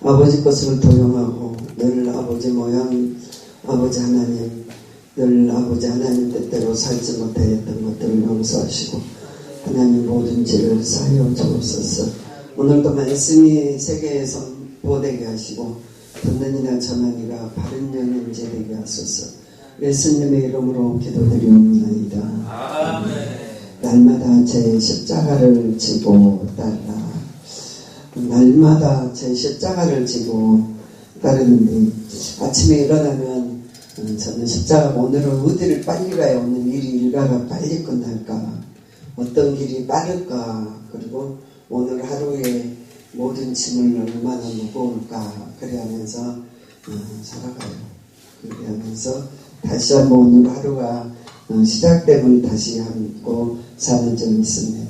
아버지 것을 도용하고 늘 아버지 모양 아버지 하나님 늘 아버지 하나님 뜻대로 살지 못하였던 것들을 용서하시고 하나님 모든 죄를 사하여 주옵소서. 오늘도 말씀이 세계에 선포되게 하시고 듣는 이나 전하니가 바른 영인제 되게 하소서. 예수님의 이름으로 기도드리옵나이다. 아멘. 날마다 제 십자가를 지고 따르라. 날마다 제 십자가를 지고 따르는데 아침에 일어나면 저는 십자가 오늘은 어디를 빨리 가야 오늘 일이 일가가 빨리 끝날까, 어떤 길이 빠를까, 그리고 오늘 하루에 모든 짐을 얼마나 무거울까 그래 하면서 살아가요. 그래 하면서 다시 한번 오늘 하루가 시작됨을 다시 하고 사는 점이 있습니다.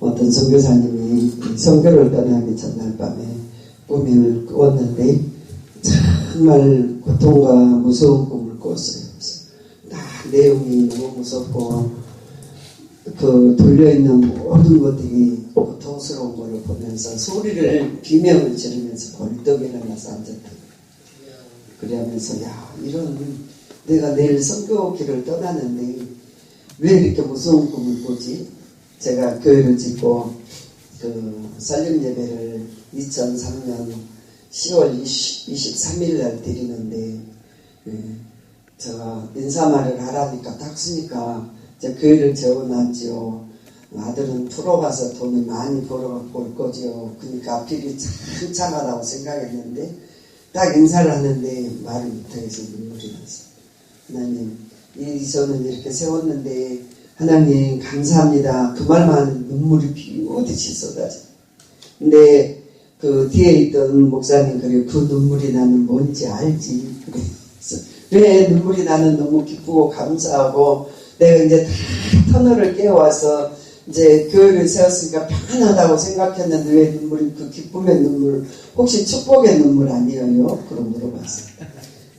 어떤 선교사님이 선교를 떠나기 전날 밤에 꿈을 꾸었는데 정말 고통과 무서운 꿈을 꿨어요. 다 내용이 너무 무섭고 그 돌려있는 모든 것들이 고통스러운 것을 보면서 소리를 비명을 지르면서 벌떡 일어나서 앉았다. 그러면서 야, 이런 내가 내일 선교길을 떠나는데 왜 이렇게 무서운 꿈을 꾸지? 제가 교회를 짓고 그 살림 예배를 2003년 10월 23일 날 드리는데 제가 인사말을 하라니까 딱 쓰니까 이제 교회를 재워놨지요. 아들은 프로 가서 돈을 많이 벌어갖고 올 거지요. 그러니까 앞길이 참 참하다고 생각했는데 딱 인사를 하는데 말을 못하겠어. 눈물이 났어요. 하나님, 저는 이렇게 세웠는데 하나님 감사합니다. 그 말만 눈물이 비오듯이 쏟아져. 근데 그 뒤에 있던 목사님 그리고 그 눈물이 나는 뭔지 알지. 그래서 왜 눈물이 나는 너무 기쁘고 감사하고 내가 이제 다 터널을 깨워와서 이제 교회를 세웠으니까 편안하다고 생각했는데 왜 눈물이 그 기쁨의 눈물 혹시 축복의 눈물 아니에요? 그럼 물어봤어요.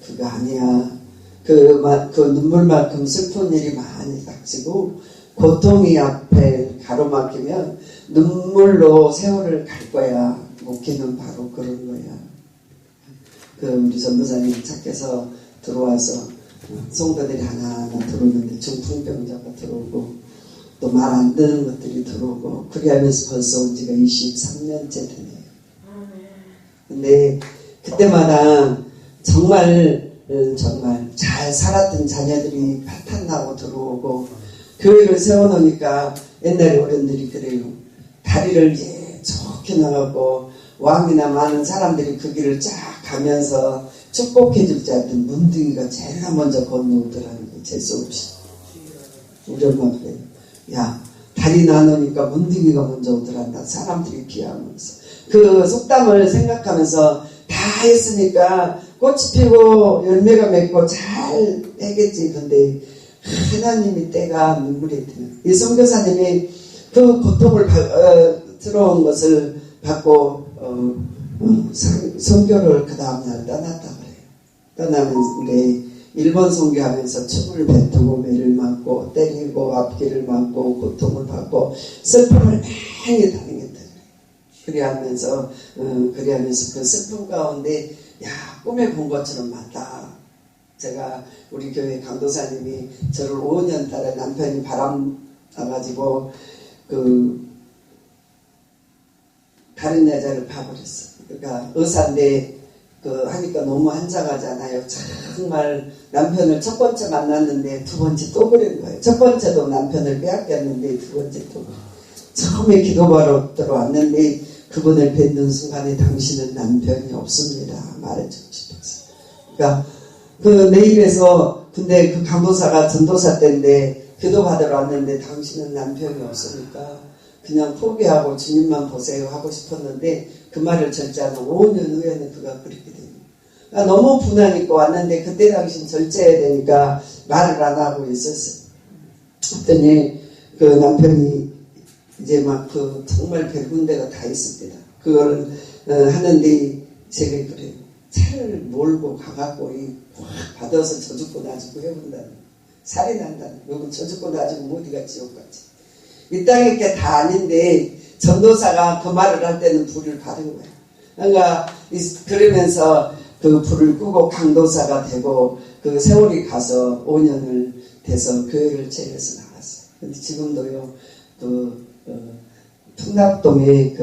그거 아니야. 그 눈물만큼 슬픈 일이 많이 닥치고 고통이 앞에 가로막히면 눈물로 세월을 갈 거야. 목회는 바로 그런 거야. 그 우리 전도사님 착해서 들어와서 성도들이 하나하나 들어오는데 중풍병자가 들어오고 또 말 안 듣는 것들이 들어오고 그래 하면서 벌써 온 지가 23년째 되네요. 근데 그때마다 정말 잘 살았던 자녀들이 파탄나고 들어오고 교회를 세워놓으니까 옛날에 어른들이 그래요. 다리를 좋게 나가고 왕이나 많은 사람들이 그 길을 쫙 가면서 축복해 줄 줄 알던 문둥이가 제일 먼저 건너오더라는 거예요. 재수없이. 우리 엄마 그래요. 야, 다리 나누니까 문둥이가 먼저 오더란다. 사람들이 비하면서. 그 속담을 생각하면서 다 했으니까 꽃이 피고 열매가 맺고 잘 되겠지. 근데 하나님이 때가 눈물이 드는. 이 선교사님이 그 고통을 들어온 것을 받고 선교를 그 다음날 떠났다 그래요. 떠나면 일본 선교하면서 춤을 뱉고 매를 맞고 때리고 앞길을 맞고 고통을 받고 슬픔을 많이 당했다 그래 하면서 그 슬픔 가운데 야, 꿈에 본 것처럼 맞다. 제가 우리 교회 강도사님이 저를 5년 달에 남편이 바람 나가지고 다른 여자를 봐버렸어. 그러니까 의사인데 하니까 너무 한장하잖아요. 정말 남편을 첫 번째 만났는데 두 번째 또 그런 거예요. 첫 번째도 남편을 빼앗겼는데 두 번째 또 처음에 기도바로 들어왔는데 그분을 뵙는 순간에 당신은 남편이 없습니다. 말해주고 싶었어요. 그러니까 내 입에서 근데 그 강도사가 전도사 때인데 기도 받으러 왔는데 당신은 남편이 없으니까 그냥 포기하고 주님만 보세요 하고 싶었는데 그 말을 절제하는 5년 후에는 그가 그렇게 됩니다. 그러니까 너무 분하니까 왔는데 그때 당신 절제해야 되니까 말을 안 하고 있었어요. 그랬더니 그 남편이 이제 막 정말 별군데가 다 있을 때다. 그걸 하는데 제가 그래요. 차를 몰고 가갖고 확 받아서 저 죽고 나 죽고 해본다는 살이 난다는 여러분 저 죽고 나 죽고 어디가 지옥같이 이 땅에 게 다 아닌데 전도사가 그 말을 할 때는 불을 받은 거예요. 그러니까 그러면서 그 불을 끄고 강도사가 되고 그 세월이 가서 5년을 돼서 교회를 제일해서 나갔어요. 근데 지금도요 풍납동에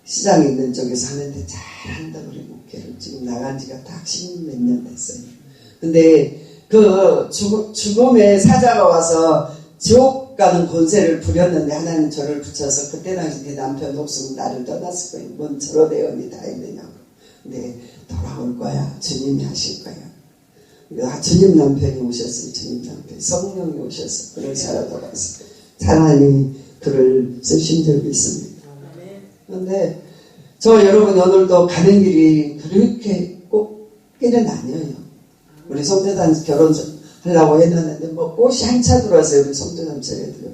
시장에 있는 쪽에서 하는데 잘한다 그래 목회를. 지금 나간 지가 딱 10몇 년 됐어요. 근데 그 죽음의 사자가 와서 지옥 가는 권세를 부렸는데 하나님 저를 붙여서 그때 당시 내 남편 없으면 나를 떠났을 거예요. 뭔 저러 대언이 다 했느냐고. 근데 돌아올 거야. 주님이 하실 거야. 주님 남편이 오셨어요. 주님 남편. 성령이 오셔서 그를 살아 돌아서 하나님이 그를 쓰신 적이 있습니다. 그런데 저 여러분 오늘도 가는 길이 그렇게 꽃길은 아니에요. 우리 송대단 결혼하려고 했는데 뭐 꽃이 한차 들어왔어요. 우리 송대단 저희들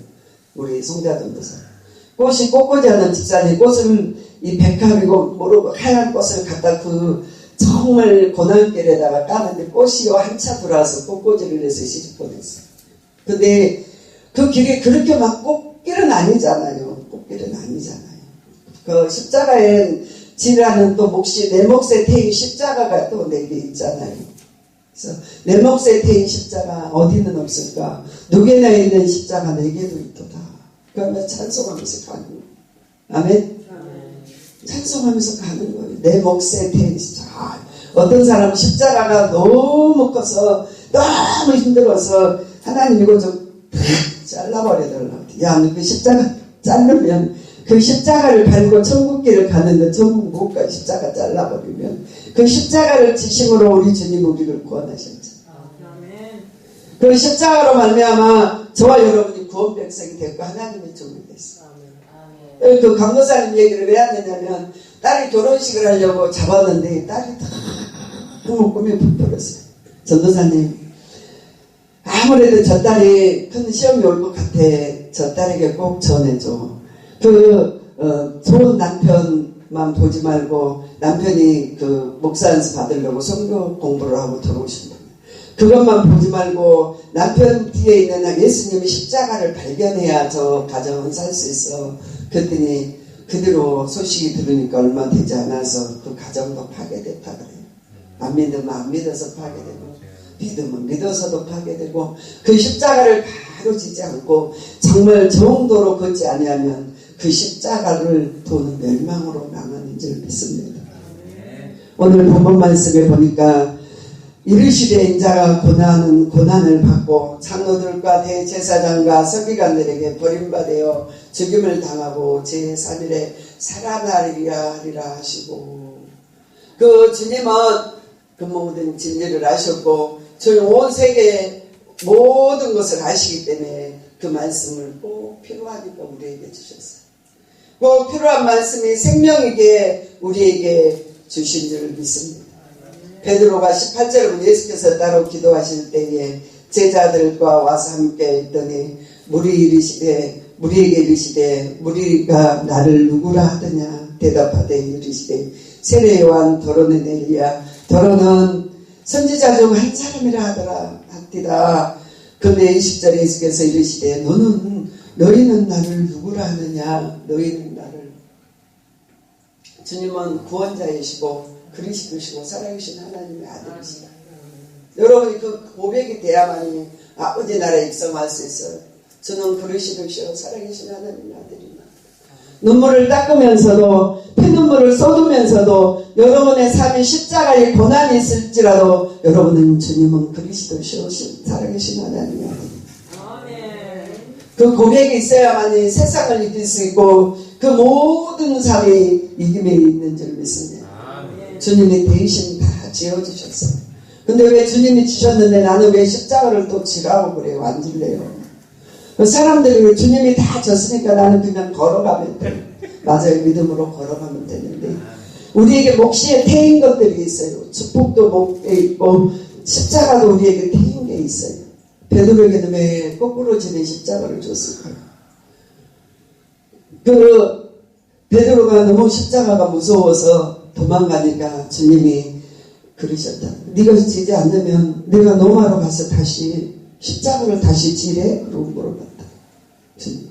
우리 송대단에서 꽃이 꽃꽂이 하는 집사님 꽃을 이 백합이고 모르고 하얀 꽃을 갖다 그 정말 고난길에다가 까는데 꽃이 한차 들어와서 꽃꽂이를 해서 시집 보냈어요. 근데 그 길이 그렇게 막 꽃길은 아니잖아요. 꽃길은 아니잖아요. 그 십자가엔 지라는 또 몫이 내 몫에 태인 십자가가 또 4개 있잖아요. 그래서 내 몫에 태인 십자가 어디는 없을까? 누구나 있는 십자가 4개도 있도다. 그러면 찬송하면서 가는 거예요. 아멘? 찬송하면서 가는 거예요. 내 몫에 태인 십자가. 어떤 사람은 십자가가 너무 커서 너무 힘들어서 하나님 이거 좀 잘라버려달라고. 야, 너 그 십자가 자르면 그 십자가를 밟고 천국길을 가는데 천국 못 가. 십자가 잘라버리면 그 십자가를 지심으로 우리 주님 우리를 구원하셨죠. 그 십자가로 말미암아 저와 여러분이 구원 백성이 됐고 하나님의 종이 됐어요. 그 강도사님 얘기를 왜 하느냐면 딸이 결혼식을 하려고 잡았는데 딸이 너무 꿈에 붙들었어요. 전도사님 아무래도 저 딸이 큰 시험이 올 것 같아. 저 딸에게 꼭 전해줘. 좋은 남편만 보지 말고 남편이 그 목사 연수 받으려고 성경 공부를 하고 들어오신다. 그것만 보지 말고 남편 뒤에 있는 예수님의 십자가를 발견해야 저 가정은 살 수 있어. 그랬더니 그대로 소식이 들으니까 얼마 되지 않아서 그 가정도 파괴됐다 그래요. 안 믿으면 안 믿어서 파괴되고 믿으면 믿어서도 파괴되고 그 십자가를 바로 지지 않고 정말 정도로 걷지 아니하면 그 십자가를 도는 멸망으로 망하는 줄 믿습니다. 오늘 본문 말씀에 보니까 이르시되 인자가 고난을 받고 장로들과 대제사장과 서기관들에게 버림받아 죽임을 당하고 제3일에 살아나리라 하리라 하시고 그 주님은 그 모든 진리를 아셨고 저희 온 세계 모든 것을 아시기 때문에 그 말씀을 꼭 필요하니까 우리에게 주셨어요. 꼭 필요한 말씀이 생명이게 우리에게 주신 줄 믿습니다. 베드로가 18절에 보면 예수께서 따로 기도하실 때에 제자들과 와서 함께 있더니 무리에게 이르시되 무리가 나를 누구라 하더냐 대답하되 이르시되 세례 요한 더러는 엘리야 더러는 선지자 중 한 사람이라 하더라. 근데 20절에 예수께서 이르시되 너희는 나를 누구라 하느냐. 너희는 나를 주님은 구원자이시고 그리스도시고 살아계신 하나님의 아들이시다. 여러분이 그 고백이 돼야만이 아버지 나라에 입성할 수 있어요. 저는 그리스도시고 살아계신 하나님의 아들이다. 눈물을 닦으면서도 피눈물을 쏟으면서도 여러분의 삶에 십자가의 고난이 있을지라도 여러분은 주님은 그리스도시로 살아계신 하나님의 아들입니다. 그 고백이 있어야만이 세상을 이길 수 있고 그 모든 삶이 이김에 있는 줄 믿습니다. 주님이 대신 다 지어주셨어요. 근데 왜 주님이 지셨는데 나는 왜 십자가를 또 지라고 그래요? 안 질래요. 사람들이 왜 주님이 다 졌으니까 나는 그냥 걸어가면 돼. 맞아요. 믿음으로 걸어가면 되는데 우리에게 몫에 태인 것들이 있어요. 축복도 몫에 있고 십자가도 우리에게 태인 게 있어요. 베드로에게는 왜 거꾸로 지는 십자가를 줬을까요? 베드로가 너무 십자가가 무서워서 도망가니까 주님이 그러셨다. 네가 지지 않으면 내가 노마로 가서 다시 십자가를 다시 지래? 그러고 물어봤다. 주님.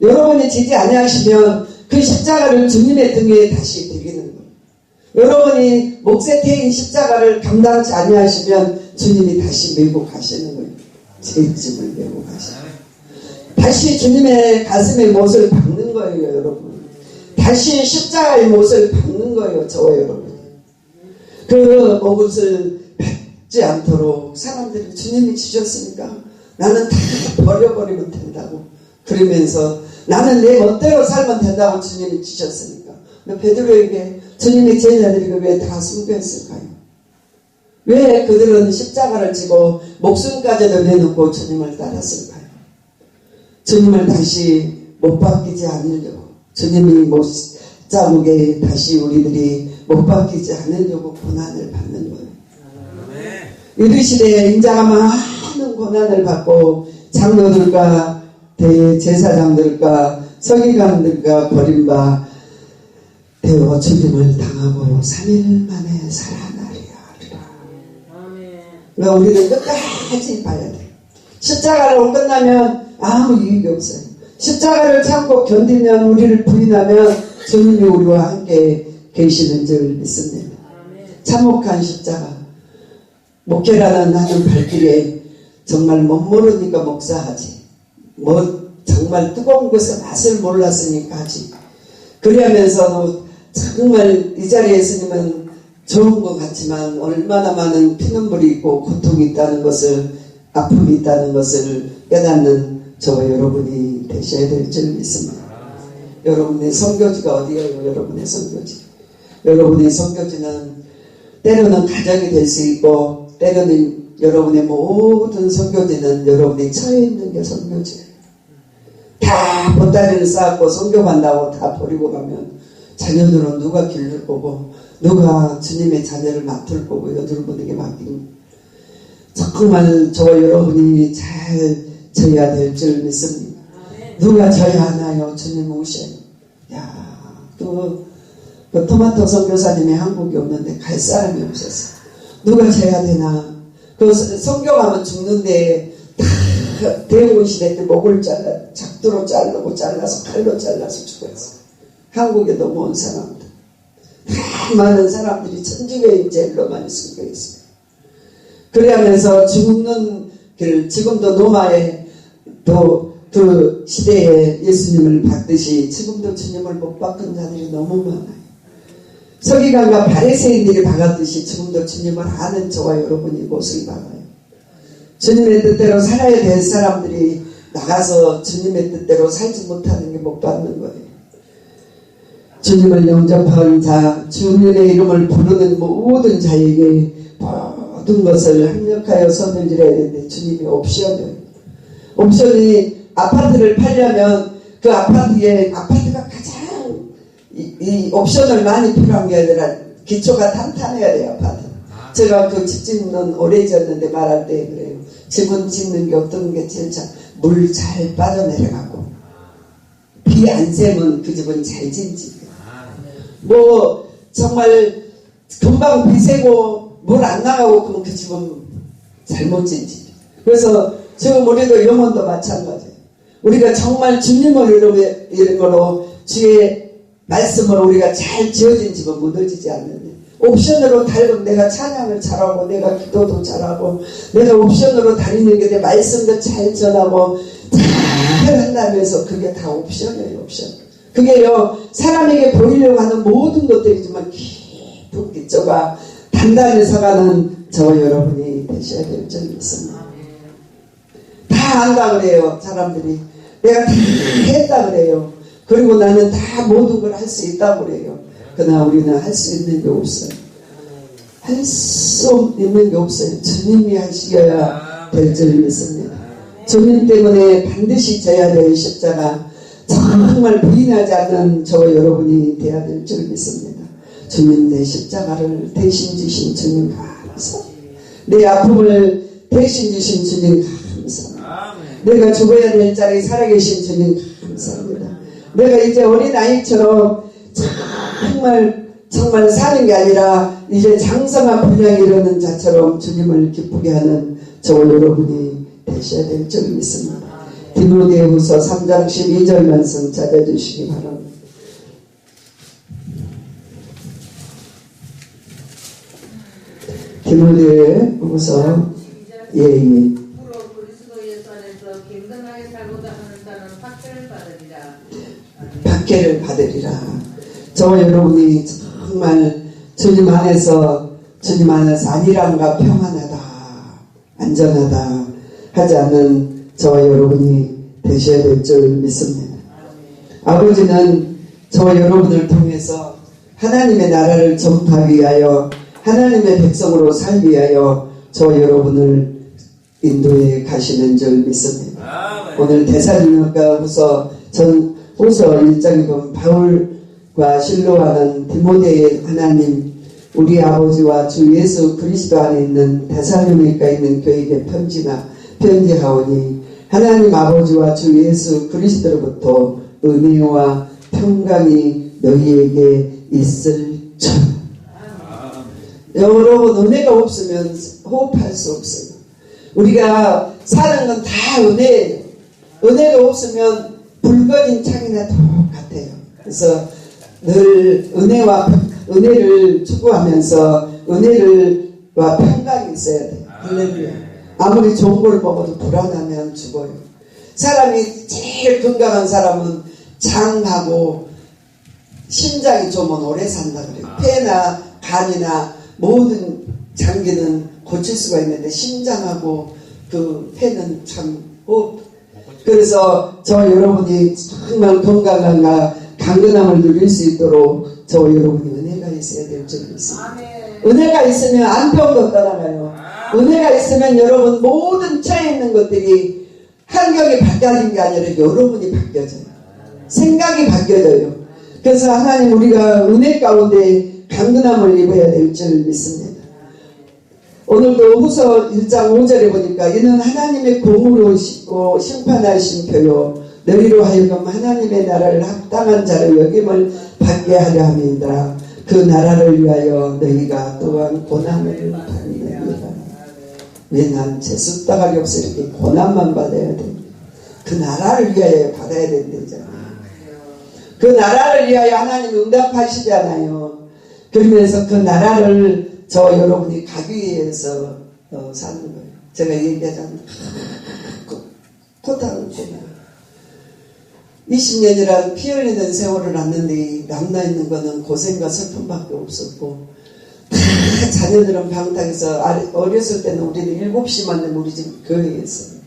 여러분이 지지 아니하시면 그 십자가를 주님의 등에 다시 드리는 거예요. 여러분이 목세 태인 십자가를 감당하지 아니하시면 주님이 다시 메고 가시는 거예요. 죄짐을 메고 가시는 거예요. 다시 주님의 가슴에 못을 박는 거예요, 여러분. 다시 십자가의 못을 박는 거예요, 저와 여러분. 그 못을 밟지 않도록 사람들이 주님이 주셨으니까 나는 다 버려버리면 된다고 그러면서 나는 내 멋대로 살면 된다고 주님이 주셨으니까. 베드로에게 주님의 제자들이 왜 다 순교했을까요? 왜 그들은 십자가를 지고 목숨까지도 내놓고 주님을 따랐을까요? 주님을 다시 못 바뀌지 않으려고, 주님이 못 자국에 다시 우리들이 못 바뀌지 않으려고 고난을 받는 거예요. 이르시되 인자가 많은 고난을 받고 장로들과 대제사장들과 서기관들과 버림바 되어 죽임을 당하고 3일 만에 살아나리라. 그러니까 우리는 끝까지 봐야 돼요. 십자가를 끝나면 아무 유익이 없어요. 십자가를 참고 견디면, 우리를 부인하면 주님이 우리와 함께 계시는 줄 믿습니다. 참혹한 십자가. 목회라는 하는 발길에 정말 못 모르니까 목사하지. 정말 뜨거운 것의 맛을 몰랐으니까 하지. 그러면서 정말 이 자리에 있으면 좋은 것 같지만 얼마나 많은 피눈물이 있고 고통이 있다는 것을, 아픔이 있다는 것을 깨닫는 저와 여러분이 되셔야 될 줄 믿습니다. 여러분의 선교지가 어디예요? 여러분의 선교지. 여러분의 선교지는 때로는 가정이 될 수 있고, 때로는 여러분의 모든 선교지는 여러분이 처해 있는 게 선교지예요. 다 보따리를 쌓고 선교한다고 다 버리고 가면 자녀들은 누가 길를 보고 누가 주님의 자녀를 맡을 거고 여러분에게 맡긴, 정말 저와 여러분이 잘 져야 될 줄 믿습니다. 누가 져야 하나요? 주님 오셔요. 그 토마토 선교사님이 한국에 없는데 갈 사람이 없었어요. 누가 져야 되나? 그 선교하면 죽는데 다 대원 시대 때 목을 작두로 자르고 잘라서 칼로 잘라서 죽었어요. 한국에 넘어온 사람들. 다 많은 사람들이 천주교인 제일로 많이 순교했어요. 그러면서 죽는 길, 지금도 로마에 또 그 시대에 예수님을 받듯이 지금도 주님을 못 받은 자들이 너무 많아요. 서기관과 바리새인들이 박았듯이 지금도 주님을 아는 저와 여러분이 못을 박아요. 주님의 뜻대로 살아야 될 사람들이 나가서 주님의 뜻대로 살지 못하는 게 못 받는 거예요. 주님을 영접한 자, 주님의 이름을 부르는 모든 자에게 모든 것을 합력하여 선을 드려야 되는데 주님이 옵션이 아파트를 팔려면 그 아파트가 가장 이 옵션을 많이 필요한 게 아니라 기초가 탄탄해야 돼요. 아파트. 제가 그 집 짓는 오래 지었는데 말할 때 그래요. 집은 짓는 게 어떤 게 제일 물 잘 빠져내려가고 비 안 새면 그 집은 잘 진 집이에요. 정말 금방 비 새고 물 안 나가고 그러면 그 집은 잘못 진 집이에요. 그래서 지금 우리도 영혼도 마찬가지예요. 우리가 정말 주님을 이름으로 주의 말씀으로 우리가 잘 지어진 집은 무너지지 않는데, 옵션으로 달고 내가 찬양을 잘하고 내가 기도도 잘하고 내가 옵션으로 다니는 게 내 말씀도 잘 전하고 잘 한다면서 그게 다 옵션이에요. 옵션. 그게요, 사람에게 보이려고 하는 모든 것들이지만 깊은 기초가 단단히 서가는 저와 여러분이 되셔야 될 줄 믿습니다. 다 안다 그래요. 사람들이 내가 다 했다 그래요. 그리고 나는 다 모든 걸 할 수 있다 그래요. 그러나 우리는 할 수 있는 게 없어요. 할 수 있는 게 없어요. 주님이 하시어야 될 줄 믿습니다. 주님 때문에 반드시 져야 될 십자가, 정말 부인하지 않는 저와 여러분이 돼야 될 줄 믿습니다. 주님, 내 십자가를 대신 지신 주님 감사합니다. 내 아픔을 대신 주신 주님 감사합니다. 내가 죽어야 될 자리에 살아계신 주님 감사합니다. 내가 이제 어린아이처럼 정말 사는 게 아니라 이제 장성한 분량이 이르는 자처럼 주님을 기쁘게 하는 저와 여러분이 되셔야 될 줄 믿습니다. 디모데후서 3장 12절 말씀 찾아주시기 바랍니다. 디모데후서 예. 앞으로 그리스도 예수 안에서 갱등하게 살고자 하는 자는 박해를 받으리라. 박해를 받으리라. 저와 여러분이 정말 주님 안에서 안일함과 평안하다, 안전하다 하지 않는 저와 여러분이 되셔야 될 줄 믿습니다. 아버지는 저와 여러분을 통해서 하나님의 나라를 전파하기 위하여 하나님의 백성으로 살기 위하여 저와 여러분을 인도해 가시는 줄 믿습니다. 오늘 데살로니가후서 1장에 보면 바울과 실로하는 디모데의 하나님 우리 아버지와 주 예수 그리스도 안에 있는 데살로니가에 있는 교회에게 편지하오니 하나님 아버지와 주 예수 그리스도로부터 은혜와 평강이 너희에게 있을지어다. 여러분, 은혜가 없으면 호흡할 수 없어요. 우리가 사는 건 다 은혜예요. 은혜가 없으면 붉어진 창이나 똑같아요. 그래서 늘 은혜를 추구하면서 은혜와 평강이 있어야 돼요. 할렐루야. 아무리 좋은 걸 먹어도 불안하면 죽어요. 사람이 제일 건강한 사람은 장하고 심장이 좋으면 오래 산다 그래요. 폐나 간이나 모든 장기는 고칠 수가 있는데 심장하고 그 폐는 참 그래서 저 여러분이 정말 건강함과 강건함을 누릴 수 있도록 저 여러분이 은혜가 있어야 될 줄 믿습니다. 은혜가 있으면 안병도 떠나가요. 은혜가 있으면 여러분 모든 처해 있는 것들이 환경이 바뀌어진 게 아니라 여러분이 바뀌어져요. 생각이 바뀌어져요. 그래서 하나님 우리가 은혜 가운데 강건함을 입어야 될 줄 믿습니다. 오늘도 후서 1장 5절에 보니까 이는 하나님의 공으로 싣고 심판하신 표요 너희로 하여금 하나님의 나라를 합당한 자로 여김을 받게 하려 함이니라. 그 나라를 위하여 너희가 또한 고난을 받느니라. 왜 난 재수따가리 없어 이렇게 고난만 받아야 돼. 그 나라를 위하여 받아야 된다잖아요. 그 나라를 위하여 하나님 응답하시잖아요. 그러면서 그 나라를 저 여러분이 가기 위해서 사는 거예요. 제가 얘기하자면 토탈구나. 20년이란 피 흘리는 세월을 낳는데 남아있는 거는 고생과 슬픔밖에 없었고 다 자녀들은 방탕해서 어렸을 때는 우리는 7시만 되면 우리 집 교회에 있어요.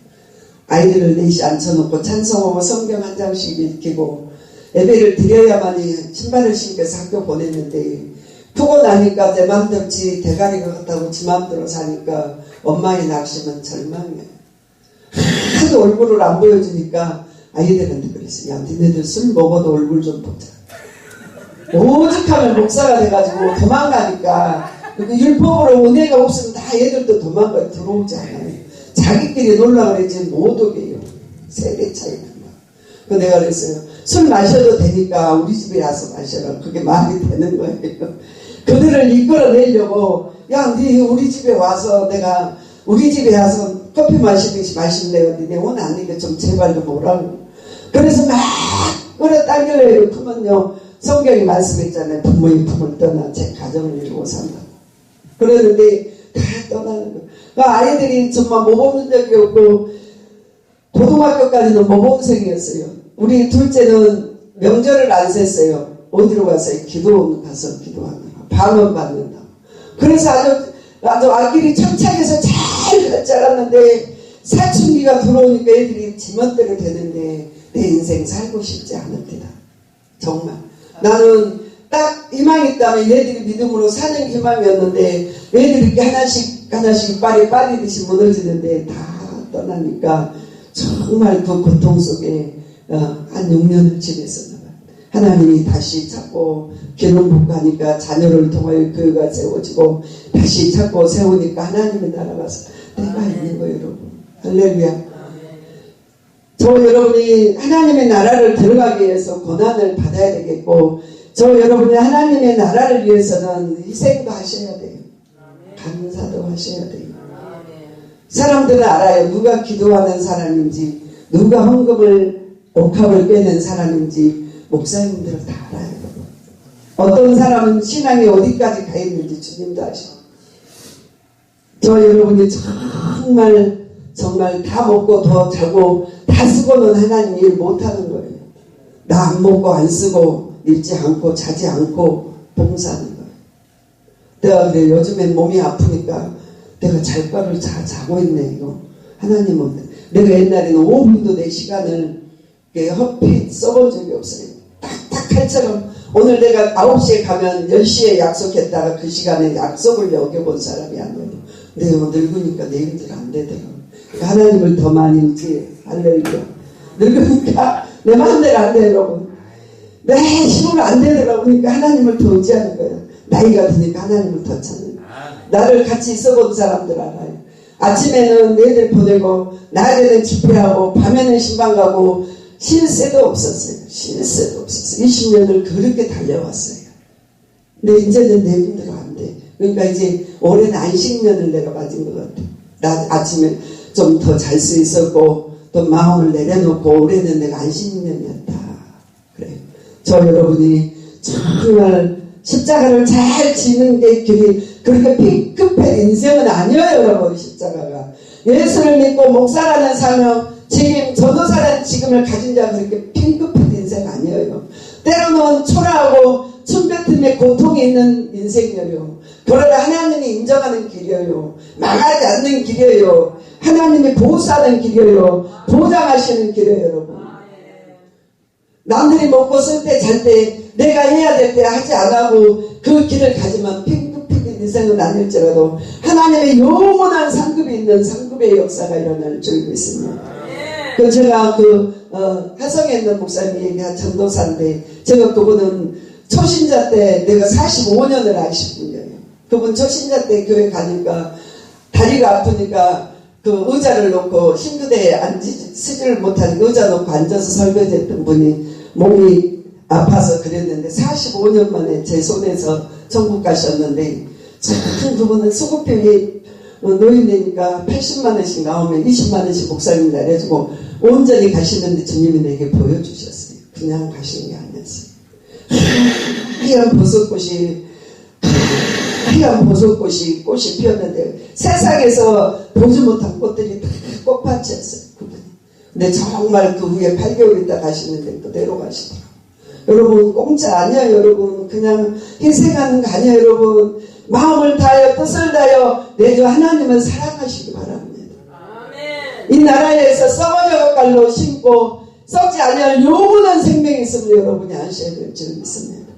아이들을 4시 앉혀놓고 찬송하고 성경 한 장씩 읽히고 예배를 드려야만이 신발을 신겨서 학교 보냈는데 크고 나니까 내 맘대로지 대가리가 같다고 지 맘대로 사니까 엄마의 낙심은 절망이에요. 하도 얼굴을 안 보여주니까 아이들한테 그랬어요. 야 니네들 술 먹어도 얼굴 좀 보자. 오직하면 목사가 돼가지고 도망가니까 율법으로 은혜가 없으면 다 애들도 도망가요. 들어오지 않아요. 자기끼리 놀라 그랬지 못 오게요. 세대 차이가 나. 내가 그랬어요. 술 마셔도 되니까 우리 집에 와서 마셔라. 그게 말이 되는 거예요. 그들을 이끌어내려고 야 니 우리 집에 와서 내가 우리 집에 와서 커피 마시듯이 마실래요? 니네 오늘 아니니까 좀 제발 좀 오라고. 그래서 막 끌어당길래요. 그러면요 성경이 말씀했잖아요. 부모의 품을 떠나 제 가정을 이루고 산다고. 그러는데 다 떠나는 거예요. 그러니까 아이들이 정말 모범 적이 없고 고등학교까지는 모범생이었어요. 우리 둘째는 명절을 안 셌어요. 어디로 가서 기도원 가서 기도하느라 방언 받는다고. 그래서 아주 아끼리 천착해서 잘 자랐는데 사춘기가 들어오니까 애들이 지멋대로 되는데 내 인생 살고 싶지 않을 때다. 정말 나는 딱 희망이 있다면 얘들이 믿음으로 사는 희망이었는데 애들이 이렇게 하나씩 빨리 빠리듯이 무너지는데 다 떠나니까 정말 그 고통 속에 한 6년을 지냈었나 봐요. 하나님이 다시 찾고 기름복하니까 자녀를 통하여 교회가 세워지고 다시 찾고 세우니까 하나님의 나라가 내가 있는 거예요. 여러분 할렐루야. 저 여러분이 하나님의 나라를 들어가기 위해서 고난을 받아야 되겠고 저 여러분이 하나님의 나라를 위해서는 희생도 하셔야 돼요. 감사도 하셔야 돼요. 사람들은 알아요. 누가 기도하는 사람인지 누가 헌금을 옥합을 빼는 사람인지 목사님들은 다 알아요. 어떤 사람은 신앙이 어디까지 가 있는지 주님도 아시고 저 여러분이 정말 다 먹고 더 자고 다 쓰고는 하나님 일 못하는 거예요. 나 안 먹고 안 쓰고 읽지 않고 자지 않고 봉사하는 거예요. 내가 그래 요즘엔 몸이 아프니까 내가 잘 거를 자고 있네 이거. 하나님은 내가 옛날에는 5분도 내 시간을 헛피 써본 적이 없어요. 딱딱 칼처럼 오늘 내가 9시에 가면 10시에 약속했다가 그 시간에 약속을 어겨본 사람이 아니에요. 근데 늙으니까 내 힘대로 안 되더라고요. 하나님을 더 많이 의지해요. 할렐루야. 늙으니까 내 마음대로 안 돼요, 여러분. 내 힘으로 안 되더라고. 그러니까 하나님을 더 의지하는 거예요. 나이가 드니까 하나님을 더 찾는 거예요. 나를 같이 있어본 사람들 알아요. 아침에는 애들 보내고 낮에는 집회하고 밤에는 신방 가고 쉴 새도 없었어요. 쉴 새도 없었어요. 20년을 그렇게 달려왔어요. 근데 이제는 내 힘대로 안 돼. 그러니까 이제 올해는 안식년을 내가 맞은 것 같아. 나 아침에 좀 더 잘 수 있었고 또 마음을 내려놓고 올해는 내가 안식년이었다. 그래요. 저 여러분이 정말 십자가를 잘 지는 게 그렇게 핑크빛 인생은 아니에요, 여러분. 십자가가 예수를 믿고 목사라는 삶은 지금 전도사라는 직음을 가진 자가 그렇게 핑크빛 인생 아니에요. 때로는 초라하고 춤뱉음에 고통이 있는 인생이에요. 그러나 하나님이 인정하는 길이에요. 망하지 않는 길이에요. 하나님이 보호하는 길이에요. 보장하시는 길이에요, 여러분. 남들이 먹고 쓸 때 잘 때 내가 해야 될 때 하지 안 하고 그 길을 가지만 핑크빛 인생은 아닐지라도 하나님의 영원한 상급이 있는 상급의 역사가 일어날 줄 믿습니다. 그 제가 화성에 있는 목사님이 전도사인데 제가 그분은 초신자 때 내가 45년을 아신 분이에요. 그분 초신자 때 교회 가니까 다리가 아프니까 그 의자를 놓고 신교대에 쓰지를 못하니까 의자 놓고 앉아서 설교했던 분이 몸이 아파서 그랬는데 45년 만에 제 손에서 천국 가셨는데 참 그분은 수급비에 노인이니까 80만 원씩 나오면 20만 원씩 목사님 내려주고 온전히 가시는데 주님이 내게 보여주셨어요. 그냥 가신 게 아니었어요. 하얀 버섯꽃이 꽃이 피었는데 세상에서 보지 못한 꽃들이 다 꽃밭이었어요. 그분이. 근데 정말 그 후에 8개월 있다 가시는데 그대로 가시더라고요. 여러분 공짜 아니에요. 여러분 그냥 희생하는 거 아니에요. 여러분 마음을 다하여 뜻을 다하여 내주 하나님을 사랑하시기 바랍니다. 아멘. 이 나라에서 썩어져 갈로 심고 썩지 아니할 영원한 생명이 있음을 여러분이 아셔야 될 줄 믿습니다.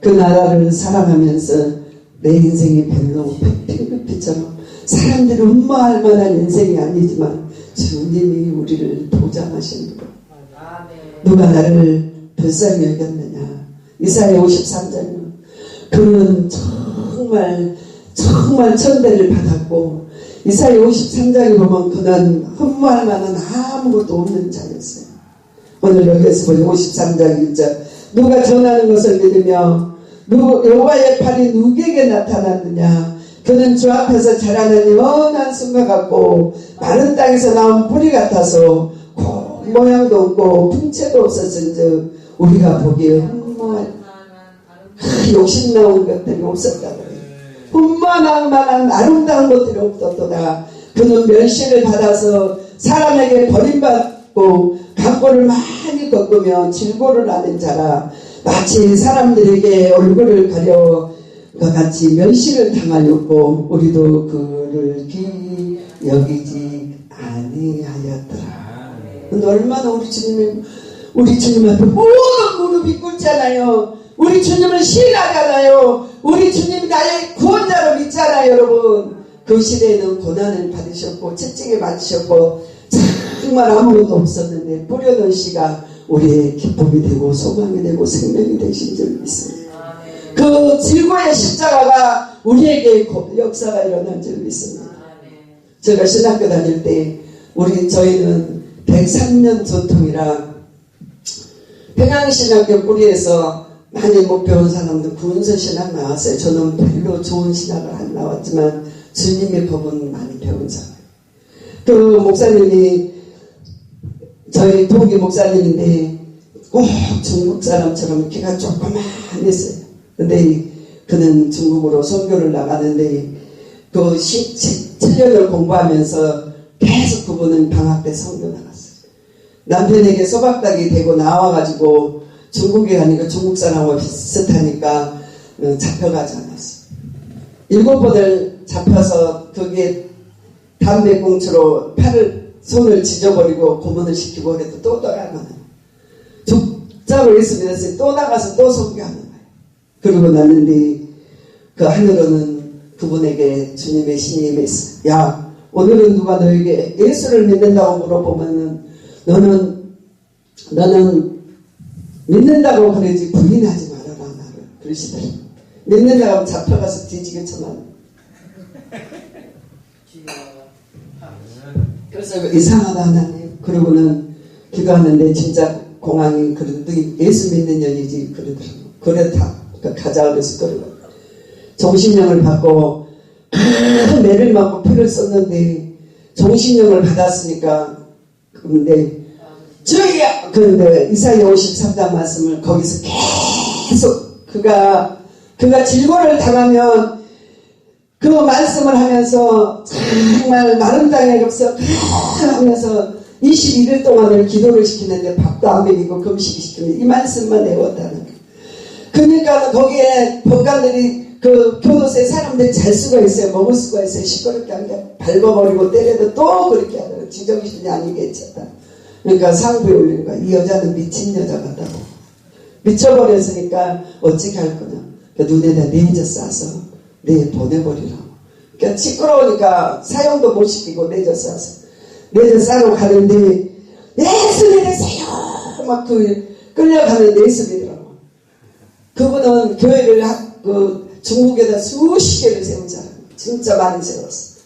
그 나라를 사랑하면서 내 인생이 별로 핑크빛처럼 사람들이 흠모할 만한 인생이 아니지만 주님이 우리를 보장하시는 것. 누가 나를 불쌍히 여겼느냐. 이사야 53장은 그는 정말 천대를 받았고 이사야 53장에 보면 그는 흠모할 만한 아무것도 없는 자였어요. 오늘 여기에서 보니 53장 1절 누가 전하는 것을 믿으며 여호와의 팔이 누구에게 나타났느냐. 그는 주 앞에서 자라는 연한 순과 같고 마른 땅에서 나온 뿌리 같아서 모양도 없고 풍채도 없었은즉 우리가 보기에 흠모할 욕심나온 것들이 없었다 그래요. 흠모할 만한 아름다운 것들이 없었도다. 그는 멸시를 받아서 사람에게 버림받고 강골을 많이 꺾으며 질고를 하는 자라 마치 사람들에게 얼굴을 가려 같이 멸시를 당하였고 우리도 그를 귀히 여기지 아니하였더라. 근데 얼마나 우리 주님한테 모든 무릎이 꿇잖아요. 우리 주님을 신뢰하잖아요. 우리 주님이 나의 구원자로 믿잖아요. 여러분 그 시대에는 고난을 받으셨고 채찍에 맞으셨고 정말 아무것도 없었는데 뿌려놓은 씨가 우리의 기쁨이 되고 소망이 되고 생명이 되신 줄 믿습니다. 그 질고의 십자가가 우리에게 역사가 일어난 줄 믿습니다. 제가 신학교 다닐 때 저희는 103년 전통이라 평양신학교 뿌리에서 많이 못 배운 사람들 군서신학 나왔어요. 저는 별로 좋은 신학을 안 나왔지만 주님의 법은 많이 배운 사람. 그 목사님이 저희 동기 목사님인데 꼭 중국 사람처럼 키가 조그만했어요. 근데 그는 중국으로 선교를 나가는데 그 17년을 공부하면서 계속 그분은 방학 때 성교 나갔어요. 남편에게 소박닥이 되고 나와가지고 중국에 가니까 중국 사람하고 비슷하니까 잡혀가지 않았어요. 7번을 잡혀서 거기에 담배꽁초로 손을 찢어버리고 고문을 시키고 그래도 또 돌아가는 죽자고 있으면서 또 나가서 또 성교하는 거예요. 그러고 났는데 그 하늘로는 그분에게 주님의 신이 임했어요. 야, 오늘은 누가 너에게 예수를 믿는다고 물어보면은 너는 믿는다고 그러지 부인하지 말아라 나를 그러시더라고요. 믿는다고 잡혀가서 뒤지게 쳐맞는. 그래서 이상하다 하나님. 그러고는 기도하는데 진짜 공항이 그래도 예수 믿는 년이지 그러더라고요. 그렇다. 그러니까 가자 그래서 그러고 정신력을 받고 큰 매를 맞고 피를 썼는데 정신력을 받았으니까 근데 주여! 그런데 이사야 53장 말씀을 거기서 계속 그가 질고를 당하면 그 말씀을 하면서 정말 마른 땅에 겹서 하면서 21일 동안을 기도를 시키는데 밥도 안 먹이고 금식이 시키는데 이 말씀만 외웠다는 거예요. 그러니까 거기에 법관들이 그 교도소에 사람들이 잘 수가 있어요. 먹을 수가 있어요. 시끄럽게 하니까 밟아버리고 때려도 또 그렇게 하더라고요. 지정신이 아니겠지. 그러니까 상부에 올린 거야. 이 여자는 미친 여자 같다고. 미쳐버렸으니까 어찌 할 거냐. 그러니까 눈에다 내저 싸서 내 보내버리라고. 그러니까 시끄러우니까 사용도 못 시키고 내저 싸서. 내저 싸러 가는데 예수 믿으세요. 막 끌려가는 예수 믿으라고. 그분은 교회를 중국에다 수십 개를 세운 사람. 진짜 많이 세웠어.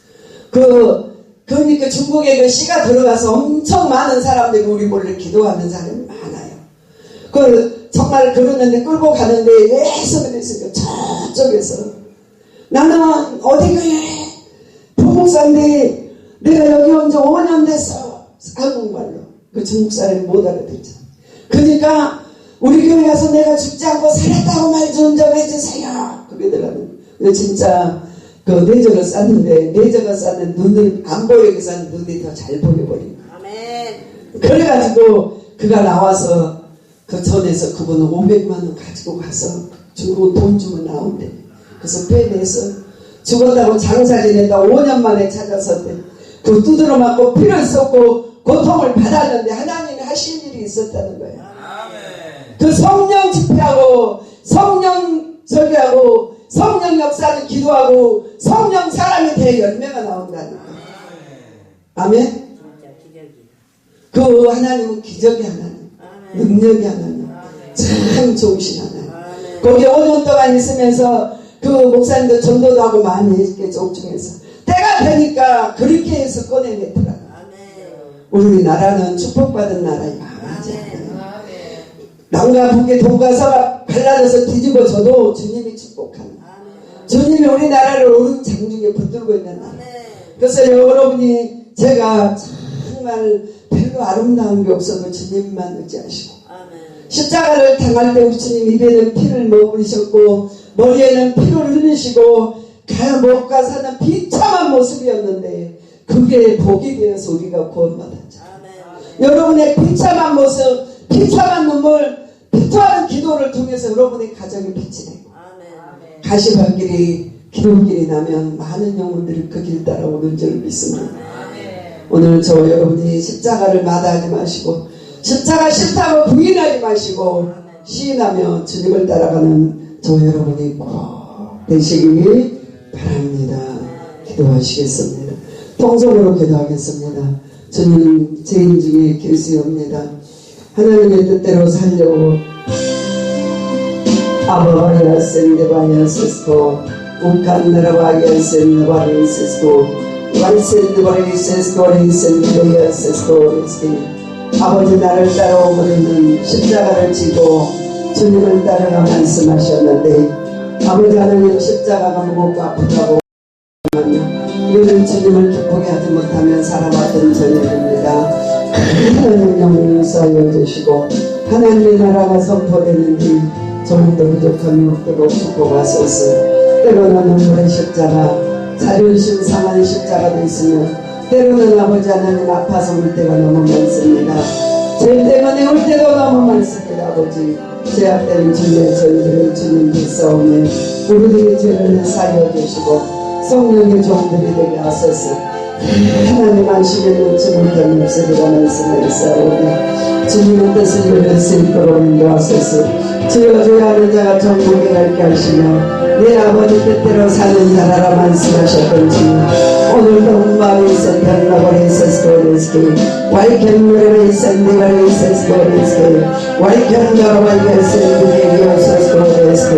그러니까 중국에 그 씨가 들어가서 엄청 많은 사람들이 우리 몰래 기도하는 사람이 많아요. 정말 그러는데 끌고 가는데 예수 믿으니까 저쪽에서 나는 어디 교회 부목사인데 내가 여기 온 지 5년 됐어. 한국말로. 그 중국 사람이 못 알아듣잖아. 그러니까 우리 교회 가서 내가 죽지 않고 살았다고 말 좀 해주세요. 그러더라고요. 진짜 그 내저를 쌌는데 내저가 쌌는 눈을 안 보이게 싼 눈이 더 잘 보여버린 거야. 아멘. 그래가지고 그가 나와서 그 전에서 그분은 500만 원 가지고 가서 중국 돈 주면 나온대. 그래서 빼내서 죽었다고 장사 지냈다 5년 만에 찾아서 그 두드러 맞고 피를 쏟고 고통을 받았는데 하나님이 하실 일이 있었다는 거예요. 그 성령 집회하고 성령 설교하고 성령 역사를 기도하고 성령 사람이 대 열매가 나온다는 거예요. 아멘. 그 하나님은 기적이 하나님, 능력이 하나님, 참 좋으신 하나님. 거기 5년 동안 있으면서 그 목사님도 전도도 하고 많이 했겠죠. 옥중에서 때가 되니까 그렇게 해서 꺼내냈더라고요. 우리나라는 축복받은 나라야. 남과 북의 동과 서가 갈라져서 뒤집어져도 주님이 축복하는 주님이 우리나라를 오른 장중에 붙들고 있는 나라. 그래서 여러분이 제가 정말 별로 아름다운 게 없어도 주님만 의지하시고 십자가를 당할 때 우리 주님 입에는 피를 머무르셨고 머리에는 피를 흘리시고 목과 사는 비참한 모습이었는데 그게 복이 되어서 우리가 구원받았죠. 여러분의 비참한 모습, 비참한 눈물, 비토하는 기도를 통해서 여러분의 가정이 빛이 되고 가시밭길이 기도길이 나면 많은 영혼들이 그 길 따라오는 줄 믿습니다. 오늘 저 여러분이 십자가를 마다하지 마시고 십자가 싫다고 부인하지 마시고 시인하며 주님을 따라가는 저 여러분이 꼭 되시기 바랍니다. 기도하시겠습니다. 통성으로 기도하겠습니다. 저는 죄인 중에 길수옵니다. 하나님의 뜻대로 살려고 아버바리아 센데바냐 세스코 우칸나라바리아 센데바리 세스코 완센데바리 세스코리 센데바리아 세스코 아버지 나를 따라오고는 십자가를 지고 주님을 따르라 말씀하셨는데 아버지 하나님 십자가가 무겁고 아프다고 우리는 주님을 기쁘게 하지 못하면 살아왔던 저녁입니다. 하나님 영을 인사하여 주시고 하나님의 나라가 선포되는 뒤 조금도 부족함이 없도록 축복하소서. 때로는 눈물의 십자가 자존심 상한 십자가도 있으며 때로는 아버지 하나님 아파서 울 때가 너무 많습니다. 죄 때문에 울 때도 너무 많습니다. 아버지 죄악된 주님의 저희들을 주님 빗싸움에 우리들의 죄를 사려주시고 성령의 종들이 되게 하소서. 하나님 안식에 놓지 못한 목소리가 말씀하였사오니 주님의 뜻을 이룰 수 있도록 인도하소서. 주여 주여 하는 자가 천국에 갈게 하시며 내 아버지 뜻대로 사는 자라라 말씀하셨던 주님, 오늘도 마음이 있어 변화가 있었을 거리스기 와이캔물에 있었는데 와이센스 거리스기 와이캔가 와이센스 거리스기